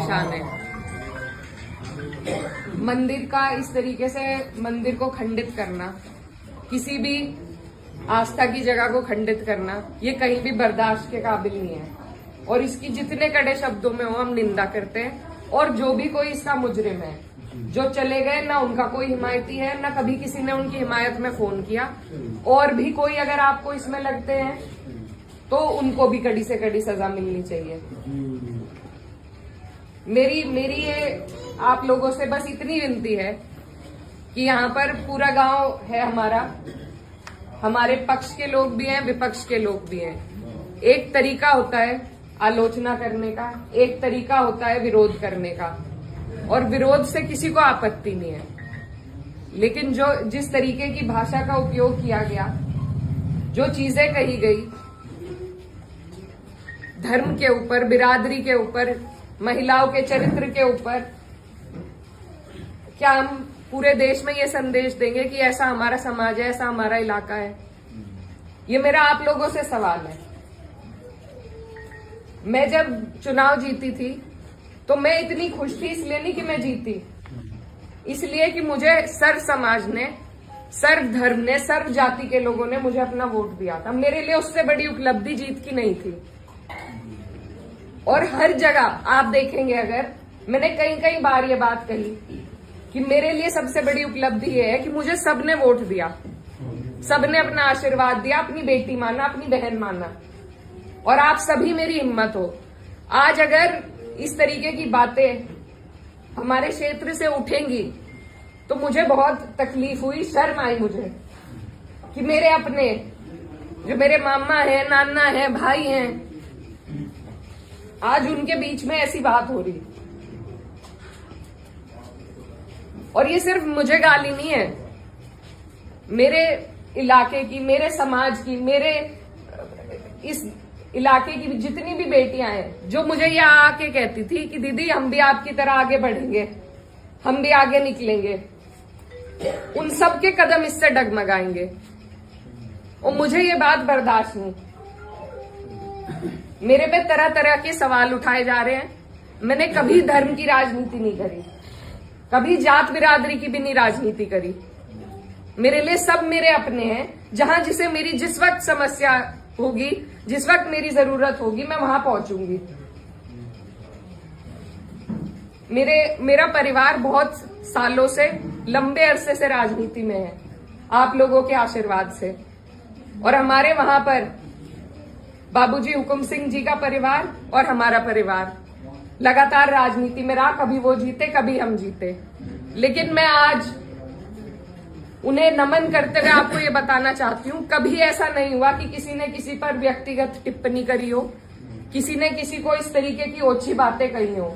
निशान है। मंदिर का इस तरीके से मंदिर को खंडित करना, किसी भी आस्था की जगह को खंडित करना, ये कहीं भी बर्दाश्त के काबिल नहीं है और इसकी जितने कड़े शब्दों में हो हम निंदा करते हैं। और जो भी कोई इसका मुजरिम है, जो चले गए, ना उनका कोई हिमायती है, ना कभी किसी ने उनकी हिमायत में फोन किया। और भी कोई अगर आपको इसमें लगते हैं तो उनको भी कड़ी से कड़ी सजा मिलनी चाहिए। मेरी ये आप लोगों से बस इतनी विनती है कि यहाँ पर पूरा गांव है हमारा, हमारे पक्ष के लोग भी हैं, विपक्ष के लोग भी हैं। एक तरीका होता है आलोचना करने का, एक तरीका होता है विरोध करने का, और विरोध से किसी को आपत्ति नहीं है। लेकिन जिस तरीके की भाषा का उपयोग किया गया, जो चीजें कही गई धर्म के ऊपर, बिरादरी के ऊपर, महिलाओं के चरित्र के ऊपर, क्या हम पूरे देश में ये संदेश देंगे कि ऐसा हमारा समाज है, ऐसा हमारा इलाका है? ये मेरा आप लोगों से सवाल है। मैं जब चुनाव जीती थी तो मैं इतनी खुश थी, इसलिए नहीं कि मैं जीती, इसलिए कि मुझे सर्व समाज ने, सर्व धर्म ने, सर्व जाति के लोगों ने मुझे अपना वोट दिया था। मेरे लिए उससे बड़ी उपलब्धि जीत की नहीं थी। और हर जगह आप देखेंगे, अगर मैंने कई बार ये बात कही कि मेरे लिए सबसे बड़ी उपलब्धि ये है कि मुझे सबने वोट दिया, सबने अपना आशीर्वाद दिया, अपनी बेटी माना, अपनी बहन माना, और आप सभी मेरी हिम्मत हो। आज अगर इस तरीके की बातें हमारे क्षेत्र से उठेंगी तो मुझे बहुत तकलीफ हुई, शर्म आई मुझे कि मेरे अपने, जो मेरे मामा है, नाना है, भाई हैं, आज उनके बीच में ऐसी बात हो रही। और ये सिर्फ मुझे गाली नहीं है, मेरे इलाके की, मेरे समाज की, मेरे इस इलाके की जितनी भी बेटियां हैं, जो मुझे ये आके कहती थी कि दीदी हम भी आपकी तरह आगे बढ़ेंगे, हम भी आगे निकलेंगे, उन सब के कदम इससे डगमगाएंगे। और मुझे ये बात बर्दाश्त नहीं। मेरे पे तरह तरह के सवाल उठाए जा रहे हैं। मैंने कभी धर्म की राजनीति नहीं करी, कभी जात बिरादरी की भी नहीं राजनीति करी। मेरे लिए सब मेरे अपने हैं। जहां जिसे मेरी जिस वक्त समस्या होगी, जिस वक्त मेरी जरूरत होगी, मैं वहां पहुंचूंगी। मेरा परिवार बहुत सालों से, लंबे अरसे से राजनीति में है, आप लोगों के आशीर्वाद से। और हमारे वहां पर बाबूजी हुकुम सिंह जी का परिवार और हमारा परिवार लगातार राजनीति में रहा। कभी वो जीते, कभी हम जीते। लेकिन मैं आज उन्हें नमन करते हुए आपको ये बताना चाहती हूँ, कभी ऐसा नहीं हुआ कि किसी ने किसी पर व्यक्तिगत टिप्पणी करी हो, किसी ने किसी को इस तरीके की ओछी बातें कही हो।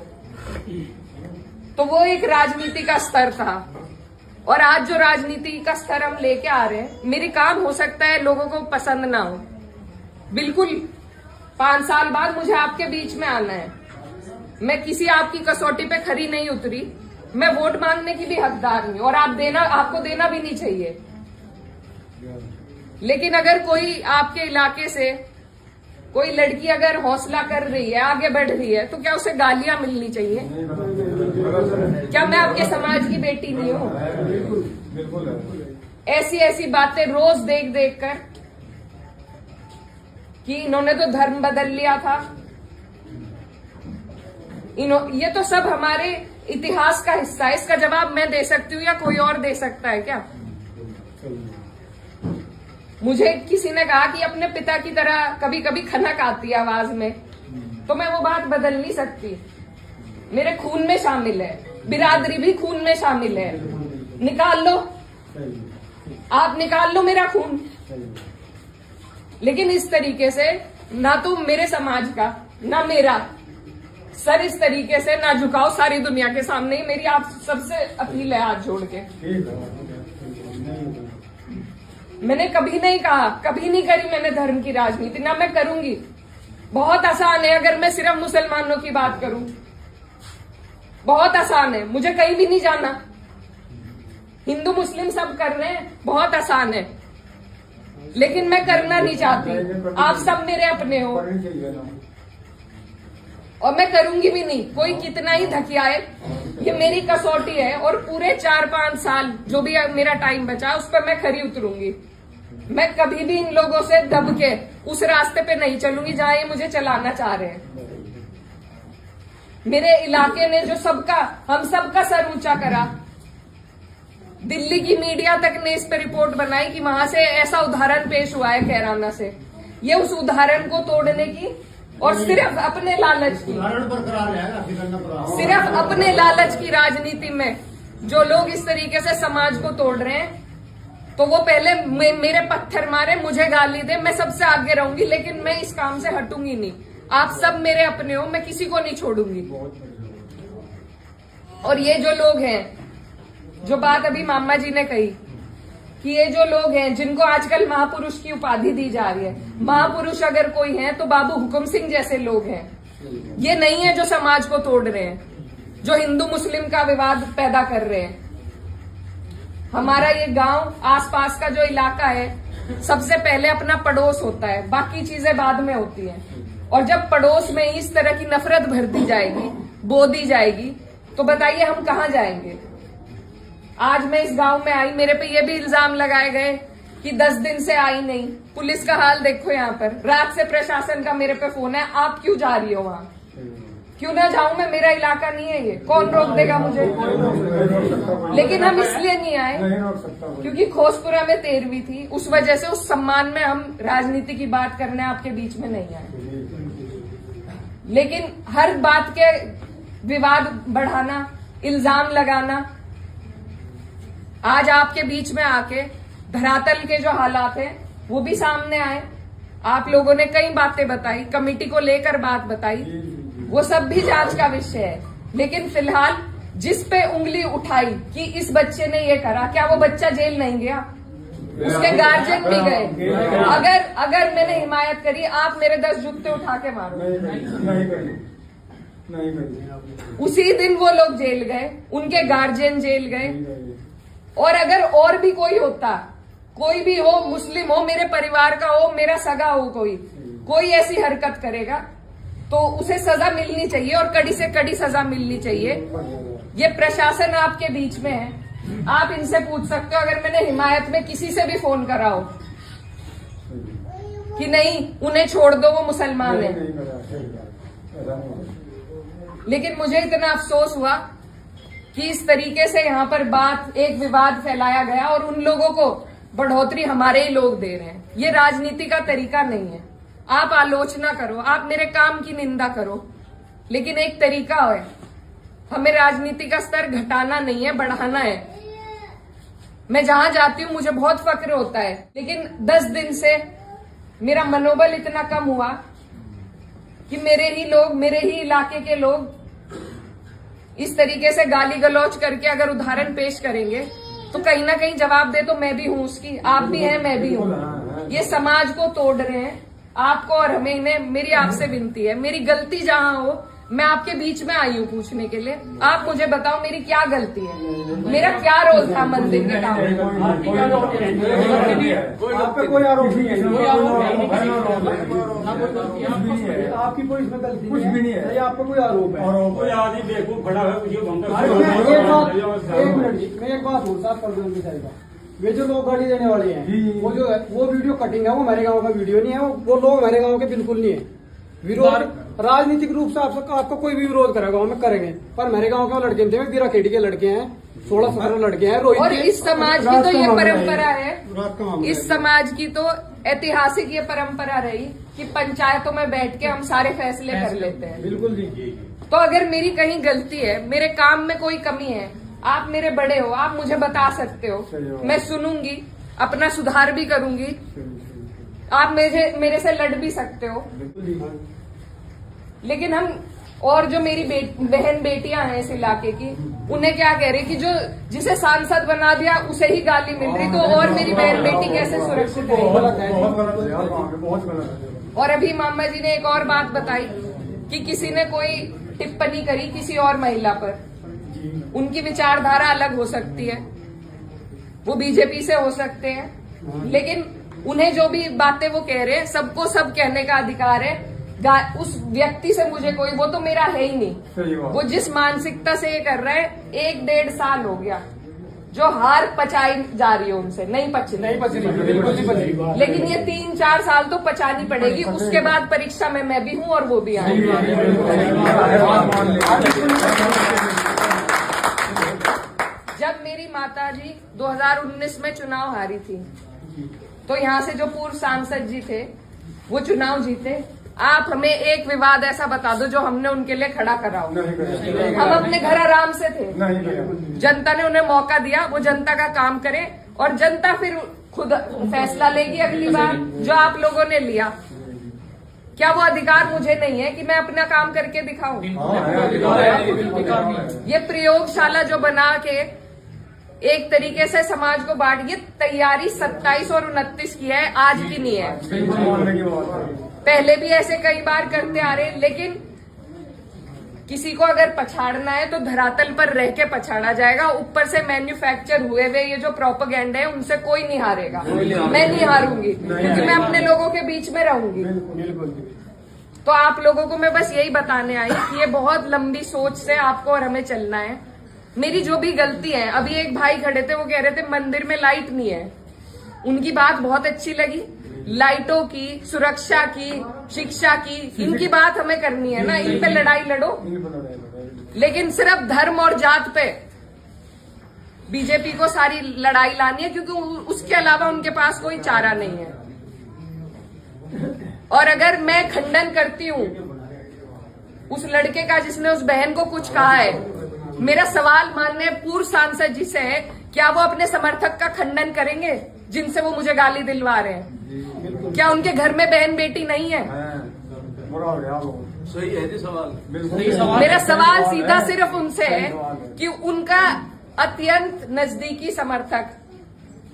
तो वो एक राजनीति का स्तर था। और आज जो राजनीति का स्तर हम लेके आ रहे हैं, मेरे काम हो सकता है लोगों को पसंद ना हो, बिल्कुल 5 साल बाद मुझे आपके बीच में आना है। मैं किसी आपकी कसौटी पे खरी नहीं उतरी, मैं वोट मांगने की भी हकदार नहीं, और आपको देना भी नहीं चाहिए। लेकिन अगर कोई आपके इलाके से कोई लड़की अगर हौसला कर रही है, आगे बढ़ रही है, तो क्या उसे गालियां मिलनी चाहिए? क्या मैं आपके समाज की बेटी नहीं हूं? ऐसी ऐसी बातें रोज देख देख कर कि इन्होंने तो धर्म बदल लिया था, ये तो सब हमारे इतिहास का हिस्सा है। इसका जवाब मैं दे सकती हूँ या कोई और दे सकता है क्या? मुझे किसी ने कहा कि अपने पिता की तरह कभी कभी खनक आती है आवाज में, तो मैं वो बात बदल नहीं सकती। मेरे खून में शामिल है, बिरादरी भी खून में शामिल है। निकाल लो, आप निकाल लो मेरा खून। लेकिन इस तरीके से ना तुम मेरे समाज का, ना मेरा सर इस तरीके से ना झुकाओ सारी दुनिया के सामने। ही मेरी आप सबसे अपील है हाथ जोड़ के। मैंने कभी नहीं कहा, कभी नहीं करी मैंने धर्म की राजनीति, ना मैं करूंगी। बहुत आसान है अगर मैं सिर्फ मुसलमानों की बात करूं, बहुत आसान है, मुझे कहीं भी नहीं जाना। हिंदू मुस्लिम सब कर रहे हैं, बहुत आसान है, लेकिन मैं करना नहीं चाहती। आप सब मेरे अपने हो और मैं करूंगी भी नहीं। कोई कितना ही धकियाए, ये मेरी कसौटी है और पूरे 4-5 साल जो भी मेरा टाइम बचा उस पर मैं खरी उतरूंगी। मैं कभी भी इन लोगों से दब के उस रास्ते पे नहीं चलूंगी जहां ये मुझे चलाना चाह रहे हैं। मेरे इलाके ने जो हम सबका सर ऊंचा करा, दिल्ली की मीडिया तक ने इस पर रिपोर्ट बनाई कि वहां से ऐसा उदाहरण पेश हुआ है कैराना से। ये उस उदाहरण को तोड़ने की और सिर्फ अपने लालच की, सिर्फ अपने लालच की राजनीति में जो लोग इस तरीके से समाज को तोड़ रहे हैं, तो वो पहले मेरे पत्थर मारे, मुझे गाली दे, मैं सबसे आगे रहूंगी, लेकिन मैं इस काम से हटूंगी नहीं। आप सब मेरे अपने हो, मैं किसी को नहीं छोड़ूंगी। और ये जो लोग हैं, जो बात अभी मामा जी ने कही कि ये जो लोग हैं जिनको आजकल महापुरुष की उपाधि दी जा रही है, महापुरुष अगर कोई है तो बाबू हुकुम सिंह जैसे लोग हैं। ये नहीं है जो समाज को तोड़ रहे हैं, जो हिंदू मुस्लिम का विवाद पैदा कर रहे हैं। हमारा ये गांव, आसपास का जो इलाका है, सबसे पहले अपना पड़ोस होता है, बाकी चीजें बाद में होती हैं। और जब पड़ोस में इस तरह की नफरत भर दी जाएगी, बो दी जाएगी, तो बताइए हम कहां जाएंगे। आज मैं इस गांव में आई, मेरे पे ये भी इल्जाम लगाए गए कि 10 दिन से आई नहीं। पुलिस का हाल देखो यहाँ पर, रात से प्रशासन का मेरे पे फोन है, आप क्यों जा रही हो वहां? क्यों ना जाऊं मैं? मेरा इलाका नहीं है ये, कौन रोक देगा मुझे? लेकिन हम इसलिए नहीं आए क्योंकि खोसपुरा में 13वीं थी, उस वजह से उस सम्मान में हम राजनीति की बात करने आपके बीच में नहीं आए। लेकिन हर बात के विवाद बढ़ाना, इल्जाम लगाना, आज आपके बीच में आके धरातल के जो हालात हैं वो भी सामने आए। आप लोगों ने कई बातें बताई, कमेटी को लेकर बात बताई, वो सब भी जांच का विषय है। लेकिन फिलहाल जिस पे उंगली उठाई कि इस बच्चे ने ये करा, क्या वो बच्चा जेल नहीं गया? उसके गार्जियन भी गए। अगर मैंने हिमायत करी, आप मेरे 10 जूते उठा के मारो। उसी दिन वो लोग जेल गए, उनके गार्जियन जेल गए। और अगर और भी कोई होता, कोई भी हो, मुस्लिम हो, मेरे परिवार का हो, मेरा सगा हो, कोई ऐसी हरकत करेगा तो उसे सजा मिलनी चाहिए और कड़ी से कड़ी सजा मिलनी चाहिए। ये प्रशासन आपके बीच में है, आप इनसे पूछ सकते हो। अगर मैंने हिमायत में किसी से भी फोन करा हो कि नहीं उन्हें छोड़ दो, वो मुसलमान है, लेकिन मुझे इतना अफसोस हुआ कि इस तरीके से यहाँ पर एक विवाद फैलाया गया और उन लोगों को बढ़ोतरी हमारे ही लोग दे रहे हैं। ये राजनीति का तरीका नहीं है। आप आलोचना करो, आप मेरे काम की निंदा करो, लेकिन एक तरीका है, हमें राजनीति का स्तर घटाना नहीं है, बढ़ाना है। मैं जहां जाती हूँ मुझे बहुत फक्र होता है, लेकिन 10 दिन से मेरा मनोबल इतना कम हुआ कि मेरे ही इलाके के लोग इस तरीके से गाली गलौज करके अगर उदाहरण पेश करेंगे तो कहीं ना कहीं जवाब दे तो मैं भी हूं उसकी, आप भी हैं, मैं भी हूं। ये समाज को तोड़ रहे हैं, आपको और हमें। इन्हें मेरी आपसे विनती है, मेरी गलती जहां हो, मैं आपके बीच में आई हूँ पूछने के लिए। आप मुझे बताओ मेरी क्या गलती है, मेरा क्या रोल था मंदिर के काम में? आप पे कोई आरोप नहीं है, आपकी कोई इसमें गलती कुछ भी नहीं है, आप पे कोई आरोप है। कोई आदमी बेवकूफ खड़ा है, मैं एक बात बोलता हूँ, वे जो लोग गाली देने वाले हैं, वो वीडियो कटिंग है, वो हमारे गांव का वीडियो नहीं है, वो लोग हमारे गांव के बिल्कुल नहीं है। विरोध राजनीतिक रूप से आपको कोई भी विरोध करेगा, हम करेंगे, पर मेरे गांव के लड़के थे, बीरा खेड़ी के लड़के हैं, 16-17 लड़के हैं। और इस समाज की तो ये परंपरा है, इस समाज की तो ऐतिहासिक ये परंपरा रही कि पंचायतों में बैठ के हम सारे फैसले कर लेते हैं। बिल्कुल जी। तो अगर मेरी कहीं गलती है, मेरे काम में कोई कमी है, आप मेरे बड़े हो, आप मुझे बता सकते हो, मैं सुनूंगी, अपना सुधार भी करूंगी। आप मेरे से लड़ भी सकते हो, लेकिन हम और जो मेरी बहन बेटियां हैं इस इलाके की, उन्हें क्या कह रहे कि जिसे सांसद बना दिया उसे ही गाली मिल रही, तो और मेरी बहन बेटी कैसे सुरक्षित रहेगी? और अभी मामा जी ने एक और बात बताई कि किसी ने कोई टिप्पणी करी किसी और महिला पर, उनकी विचारधारा अलग हो सकती है, वो बीजेपी से हो सकते हैं, लेकिन उन्हें जो भी बातें वो कह रहे हैं, सबको सब कहने का अधिकार है। उस व्यक्ति से मुझे कोई, वो तो मेरा है ही नहीं। सही बात। वो जिस मानसिकता से ये कर रहा है, 1-1.5 साल हो गया जो हार पचाई जा रही है उनसे, नहीं पच रही, बिल्कुल नहीं पची। लेकिन ये 3-4 साल तो पचानी पड़ेगी। उसके बाद परीक्षा में मैं भी हूँ और वो भी आएंगे। जब मेरी माताजी 2019 में चुनाव हारी थी, तो यहाँ से जो पूर्व सांसद जी थे वो चुनाव जीते। आप हमें एक विवाद ऐसा बता दो जो हमने उनके लिए खड़ा करा हो। हम अपने घर आराम से थे, जनता ने उन्हें मौका दिया, वो जनता का काम करे और जनता फिर खुद फैसला लेगी अगली बार, जो आप लोगों ने लिया। क्या वो अधिकार मुझे नहीं है कि मैं अपना काम करके दिखाऊं? ये प्रयोगशाला जो बना के एक तरीके से समाज को बांट, ये तैयारी 27 और 29 की है, आज की नहीं है। पहले भी ऐसे कई बार करते आ रहे, लेकिन किसी को अगर पछाड़ना है तो धरातल पर रह के पछाड़ा जाएगा। ऊपर से मैन्युफैक्चर हुए हुए ये जो प्रोपेगेंडा है उनसे कोई नहीं हारेगा। मैं नहीं हारूंगी क्योंकि मैं अपने लोगों के बीच में रहूंगी। तो आप लोगों को मैं बस यही बताने आई कि ये बहुत लंबी सोच से आपको और हमें चलना है। मेरी जो भी गलती है, अभी एक भाई खड़े थे, वो कह रहे थे मंदिर में लाइट नहीं है। उनकी बात बहुत अच्छी लगी, लाइटों की, सुरक्षा की, शिक्षा की, इनकी बात हमें करनी है ना, इन पे लड़ाई लड़ो। लेकिन सिर्फ धर्म और जात पे बीजेपी को सारी लड़ाई लानी है, क्योंकि उसके अलावा उनके पास कोई चारा नहीं है। और अगर मैं खंडन करती हूँ उस लड़के का जिसने उस बहन को कुछ कहा है, मेरा सवाल माननीय पूर्व सांसद जी से है, क्या वो अपने समर्थक का खंडन करेंगे जिनसे वो मुझे गाली दिलवा रहे हैं? क्या उनके घर में बहन बेटी नहीं है? सही है जी सवाल। मेरा सवाल सीधा सिर्फ उनसे है कि उनका अत्यंत नजदीकी समर्थक,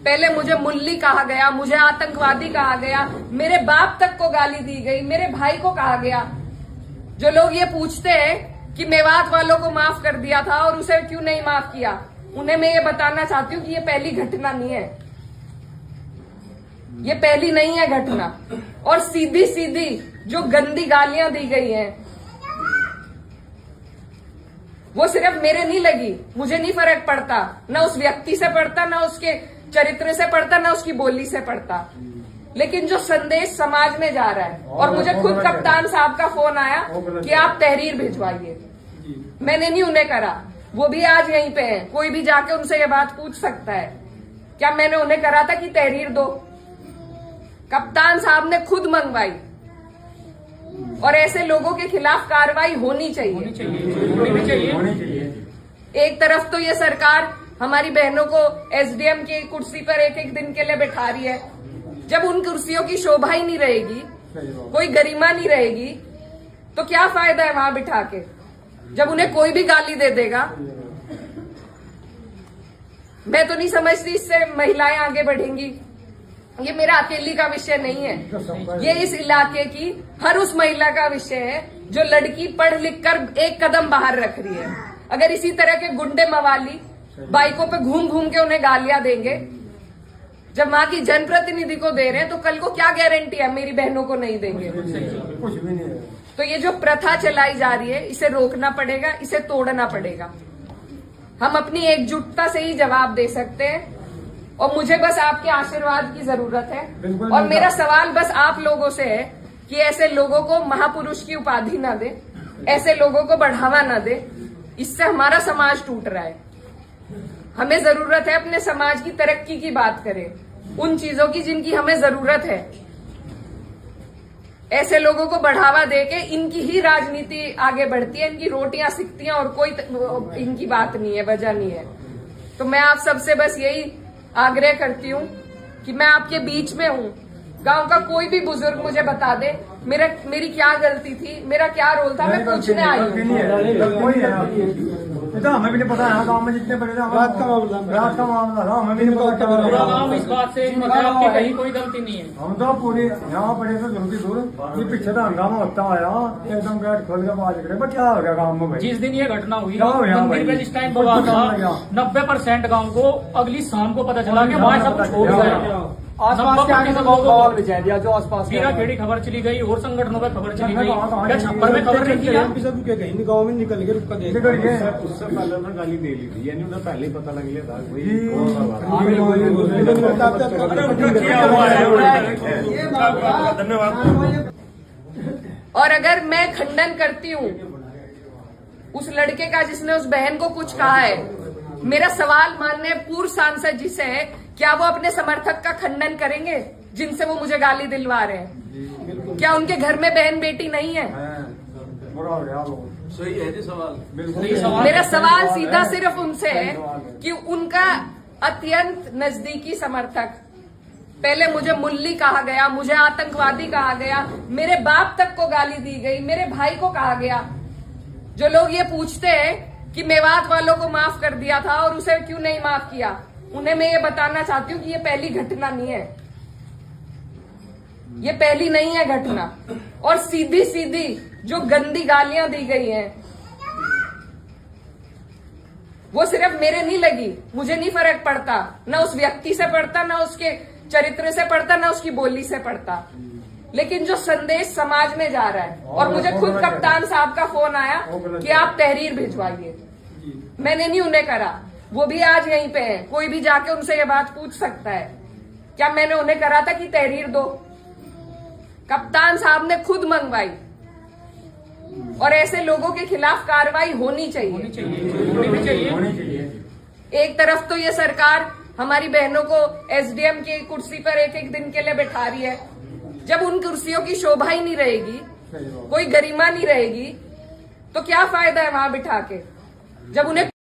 पहले मुझे मुल्ली कहा गया, मुझे आतंकवादी कहा गया, मेरे बाप तक को गाली दी गई, मेरे भाई को कहा गया। जो लोग ये पूछते हैं कि मेवात वालों को माफ कर दिया था और उसे क्यों नहीं माफ किया, उन्हें मैं ये बताना चाहती हूँ कि ये पहली घटना नहीं है, ये पहली नहीं है घटना। और सीधी सीधी जो गंदी गालियां दी गई हैं, वो सिर्फ मेरे नहीं लगी, मुझे नहीं फर्क पड़ता, ना उस व्यक्ति से पड़ता, ना उसके चरित्र से पड़ता, ना उसकी बोली से पड़ता, लेकिन जो संदेश समाज में जा रहा है। और मुझे खुद कप्तान साहब का फोन आया कि आप तहरीर भिजवाइए, मैंने नहीं उन्हें करा, वो भी आज यहीं पे हैं, कोई भी जाके उनसे ये बात पूछ सकता है। क्या मैंने उन्हें करा था कि तहरीर दो? कप्तान साहब ने खुद मंगवाई। और ऐसे लोगों के खिलाफ कार्रवाई होनी चाहिए। एक तरफ तो ये सरकार हमारी बहनों को एसडीएम की कुर्सी पर एक एक दिन के लिए बैठा रही है, जब उन कुर्सियों की शोभा ही नहीं रहेगी, कोई गरिमा नहीं रहेगी, तो क्या फायदा है वहां बिठा के, जब उन्हें कोई भी गाली दे देगा। मैं तो नहीं समझती इससे महिलाएं आगे बढ़ेंगी। ये मेरा अकेली का विषय नहीं है, ये इस इलाके की हर उस महिला का विषय है जो लड़की पढ़ लिख कर एक कदम बाहर रख रही है। अगर इसी तरह के गुंडे मवाली बाइकों पे घूम घूम के उन्हें गालियां देंगे, जब वहां की जनप्रतिनिधि को दे रहे हैं, तो कल को क्या गारंटी है मेरी बहनों को नहीं देंगे? कुछ भी नहीं है। तो ये जो प्रथा चलाई जा रही है, इसे रोकना पड़ेगा, इसे तोड़ना पड़ेगा। हम अपनी एकजुटता से ही जवाब दे सकते हैं, और मुझे बस आपके आशीर्वाद की जरूरत है। और मेरा सवाल बस आप लोगों से है कि ऐसे लोगों को महापुरुष की उपाधि ना दे, ऐसे लोगों को बढ़ावा ना दे, इससे हमारा समाज टूट रहा है। हमें जरूरत है अपने समाज की तरक्की की बात करें, उन चीजों की जिनकी हमें जरूरत है। ऐसे लोगों को बढ़ावा देके इनकी ही राजनीति आगे बढ़ती है, इनकी रोटियां सिकती हैं, और कोई इनकी बात नहीं है, वजह नहीं है। तो मैं आप सबसे बस यही आग्रह करती हूँ कि मैं आपके बीच में हूँ। गांव का कोई भी बुजुर्ग मुझे बता दे मेरी क्या गलती थी, मेरा क्या रोल था, मैं पूछने आई हूँ। हमें भी नहीं पता है गाँव में जितने बड़े रात का मामला था, हमें भी नहीं पता। पूरा गाँव इस बात से मतलब कि कहीं कोई गलती नहीं है। हम तो पूरी यहाँ पड़े थे जल्दी दूर, ये पीछे तो हंगामा होता आया, एकदम गेट खोल के बाज खड़े, पर क्या हो गया गाँव में भाई? जिस दिन ये घटना हुई मंदिर पे जिस टाइम हुआ था, 90% गाँव को अगली शाम को पता चला कि वहाँ सब कुछ हो गया। आसपास के आगे तो बवाल बिछा दिया जो आसपास हीरा खेड़ी खबर चली गई और संगठनों में खबर चली गई, क्या छप्पर में खबर नहीं थी? सब रुके कहीं गाँव में निकल के रुका देख निकल गए। उससे पहले उन्होंने गाली दे ली थी, यानी उन्हें पहले ही पता लग गया था धन्यवाद। और अगर मैं खंडन करती हूँ उस लड़के का जिसने उस बहन को कुछ कहा है, मेरा सवाल माननीय पूर्व सांसद जी से है, क्या वो अपने समर्थक का खंडन करेंगे जिनसे वो मुझे गाली दिलवा रहे हैं? क्या उनके घर में बहन बेटी नहीं है? बुरा हो गया वो। सही है जी सवाल। बिल्कुल मेरा सवाल सीधा सिर्फ उनसे है कि उनका अत्यंत नजदीकी समर्थक, पहले मुझे मुल्ली कहा गया, मुझे आतंकवादी कहा गया, मेरे बाप तक को गाली दी गई, मेरे भाई को कहा गया। जो लोग ये पूछते हैं कि मेवात वालों को माफ कर दिया था और उसे क्यों नहीं माफ किया, उन्हें मैं ये बताना चाहती हूँ कि ये पहली घटना नहीं है, ये पहली नहीं है घटना। और सीधी सीधी जो गंदी गालियां दी गई हैं वो सिर्फ मेरे नहीं लगी, मुझे नहीं फर्क पड़ता, ना उस व्यक्ति से पड़ता, ना उसके चरित्र से पड़ता, ना उसकी बोली से पड़ता, लेकिन जो संदेश समाज में जा रहा है। और मुझे खुद कप्तान साहब का फोन आया कि आप तहरीर भिजवाइए, मैंने नहीं उन्हें करा, वो भी आज यहीं पे है, कोई भी जाके उनसे ये बात पूछ सकता है, क्या मैंने उन्हें करा था कि तहरीर दो? कप्तान साहब ने खुद मंगवाई। और ऐसे लोगों के खिलाफ कार्रवाई होनी चाहिए। होनी चाहिए। एक तरफ तो ये सरकार हमारी बहनों को एसडीएम की कुर्सी पर एक एक दिन के लिए बैठा रही है, जब उन कुर्सियों की शोभा ही नहीं रहेगी, कोई गरिमा नहीं रहेगी, तो क्या फायदा है वहां बिठा के, जब उन्हें